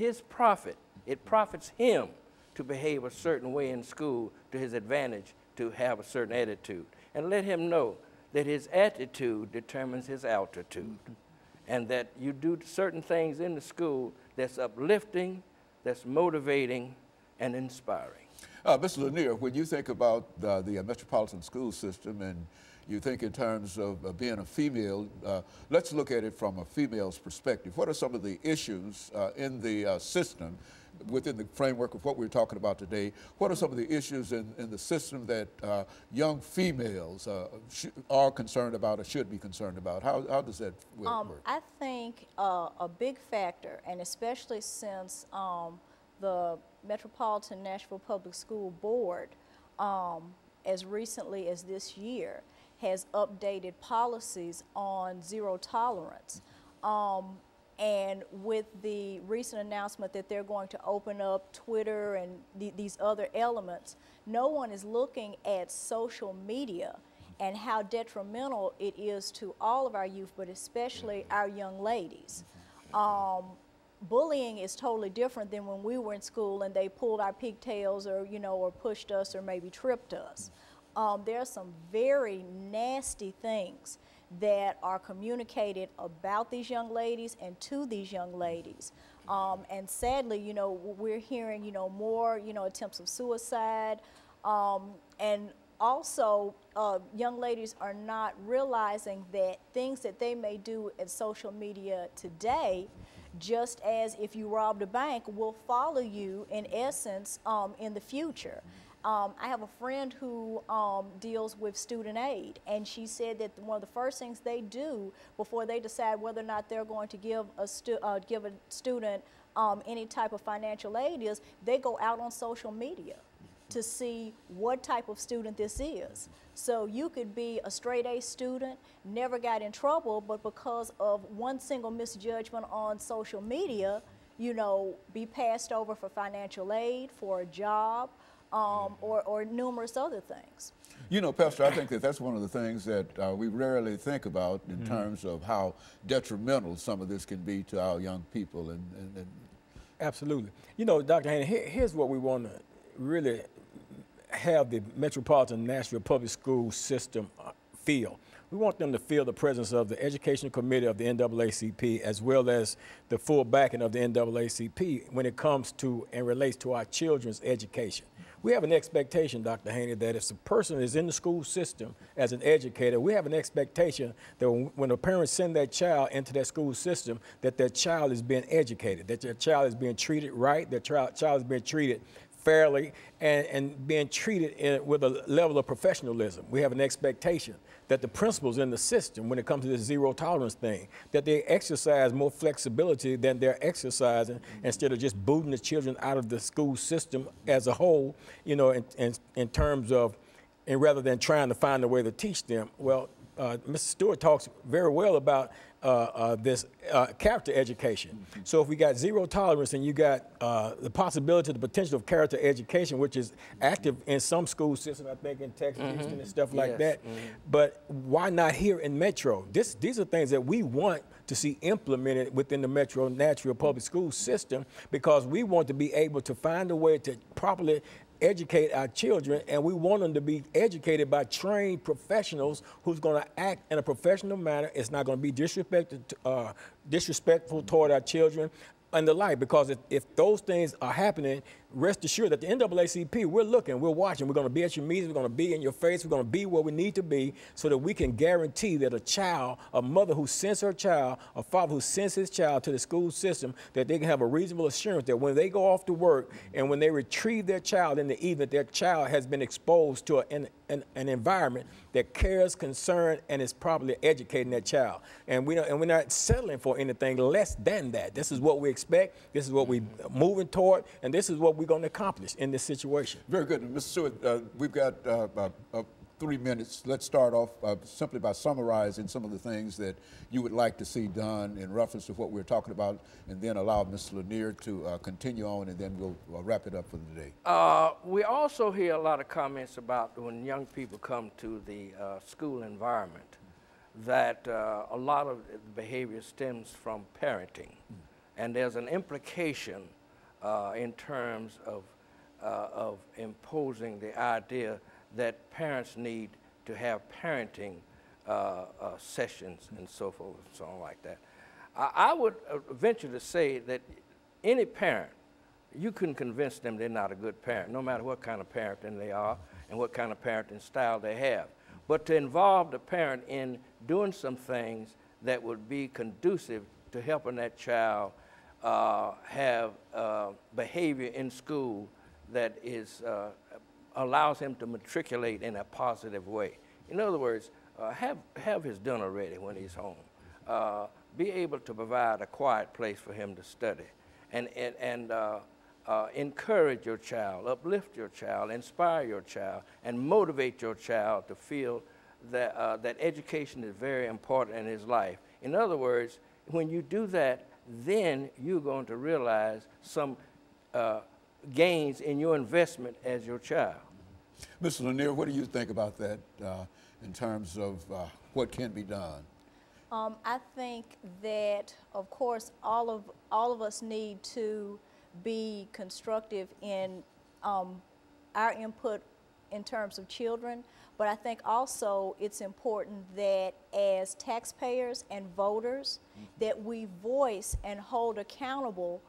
his profit. It profits him to behave a certain way in school to his advantage, to have a certain attitude. And let him know that his attitude determines his altitude. And that you do certain things in the school that's uplifting, that's motivating, and inspiring. Mr. Lanier, when you think about the metropolitan school system and you think in terms of being a female, let's look at it from a female's perspective. What are some of the issues in the system within the framework of what we're talking about today? What are some of the issues in the system that young females are concerned about or should be concerned about? How does that work? I think a big factor, and especially since the Metropolitan Nashville Public School Board, as recently as this year, has updated policies on zero tolerance. And with the recent announcement that they're going to open up Twitter and these other elements, no one is looking at social media and how detrimental it is to all of our youth, but especially our young ladies. Bullying is totally different than when we were in school and they pulled our pigtails or, you know, or pushed us or maybe tripped us. There are some very nasty things that are communicated about these young ladies and to these young ladies. And sadly, you know, we're hearing, you know, more, you know, attempts of suicide. And also, young ladies are not realizing that things that they may do at social media today, just as if you robbed a bank, will follow you in essence in the future. I have a friend who deals with student aid, and she said that one of the first things they do before they decide whether or not they're going to give a student any type of financial aid is they go out on social media to see what type of student this is. So you could be a straight A student, never got in trouble, but because of one single misjudgment on social media, you know, be passed over for financial aid, for a job, or numerous other things. You know, Pastor, I think that that's one of the things that we rarely think about in terms of how detrimental some of this can be to our young people. And Absolutely. You know, Dr. Haney, here's what we want to really have the Metropolitan Nashville Public School system feel. We want them to feel the presence of the Educational Committee of the NAACP as well as the full backing of the NAACP when it comes to and relates to our children's education. We have an expectation, Dr. Haney, that if a person is in the school system as an educator, we have an expectation that when a parent send their child into that school system, that their child is being educated, that their child is being treated right, their child is being treated fairly, and being treated with a level of professionalism. We have an expectation that the principals in the system, when it comes to this zero tolerance thing, that they exercise more flexibility than they're exercising instead of just booting the children out of the school system as a whole, you know, in terms of, and rather than trying to find a way to teach them. Well, Mr. Stewart talks very well about this character education. So if we got zero tolerance and you got the possibility, the potential of character education, which is active in some school systems, I think in Texas, Houston, and stuff like that. But why not here in Metro? These are things that we want to see implemented within the Metro Nashville Public School system, because we want to be able to find a way to properly educate our children, and we want them to be educated by trained professionals who's going to act in a professional manner. It's not going to be disrespectful toward our children and the like, because if those things are happening, rest assured that the NAACP, we're looking, we're watching, we're going to be at your meetings, we're going to be in your face, we're going to be where we need to be so that we can guarantee that a child, a mother who sends her child, a father who sends his child to the school system, that they can have a reasonable assurance that when they go off to work and when they retrieve their child in the evening, their child has been exposed to an environment that cares, concern, and is properly educating that child. And we're not settling for anything less than that. This is what we expect, this is what we're moving toward, and this is what we're going to accomplish in this situation. Very good. Mr. Stewart, we've got about 3 minutes. Let's start off simply by summarizing some of the things that you would like to see done in reference to what we're talking about, and then allow Mr. Lanier to continue on, and then we'll wrap it up for the day. We also hear a lot of comments about when young people come to the school environment, that a lot of the behavior stems from parenting. And there's an implication in terms of imposing the idea that parents need to have parenting sessions and so forth and so on like that. I would venture to say that any parent, you couldn't convince them they're not a good parent, no matter what kind of parenting they are and what kind of parenting style they have. But to involve the parent in doing some things that would be conducive to helping that child have behavior in school that is, allows him to matriculate in a positive way. In other words, have his dinner ready when he's home. Be able to provide a quiet place for him to study. And encourage your child, uplift your child, inspire your child, and motivate your child to feel that, that education is very important in his life. In other words, when you do that, then you're going to realize some gains in your investment as your child. Mr. Lanier, what do you think about that in terms of what can be done? I think that, of course, all of us need to be constructive in our input in terms of children, but I think also it's important that as taxpayers and voters that we voice and hold accountable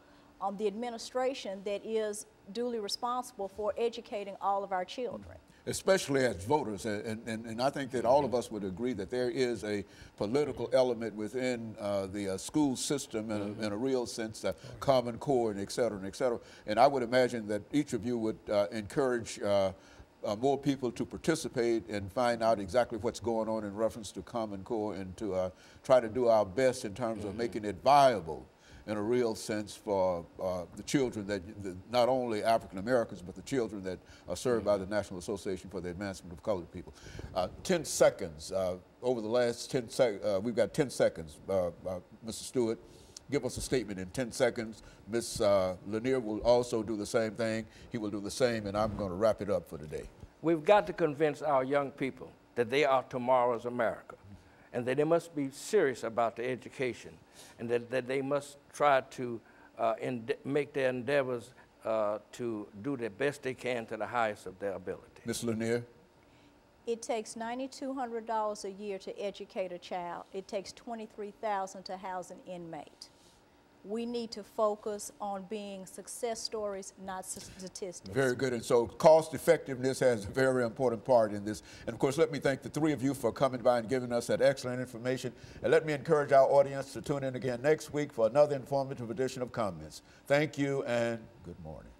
the administration that is duly responsible for educating all of our children. Especially as voters, and I think that all of us would agree that there is a political element within the school system in a real sense, Common Core and et cetera and et cetera. And I would imagine that each of you would encourage more people to participate and find out exactly what's going on in reference to Common Core, and to try to do our best in terms of making it viable in a real sense for the children that, not only African Americans, but the children that are served by the National Association for the Advancement of Colored People. 10 seconds, over the last 10 seconds, we've got 10 seconds. Mr. Stewart, give us a statement in 10 seconds. Ms. Lanier will also do the same thing. He will do the same, and I'm going to wrap it up for today. We've got to convince our young people that they are tomorrow's America, and that they must be serious about their education, and that they must try to make their endeavors to do the best they can to the highest of their ability. Ms. Lanier? It takes $9,200 a year to educate a child. It takes $23,000 to house an inmate. We need to focus on being success stories, not statistics. Very good. And so cost effectiveness has a very important part in this. And of course, let me thank the three of you for coming by and giving us that excellent information. And let me encourage our audience to tune in again next week for another informative edition of Comments. Thank you and good morning.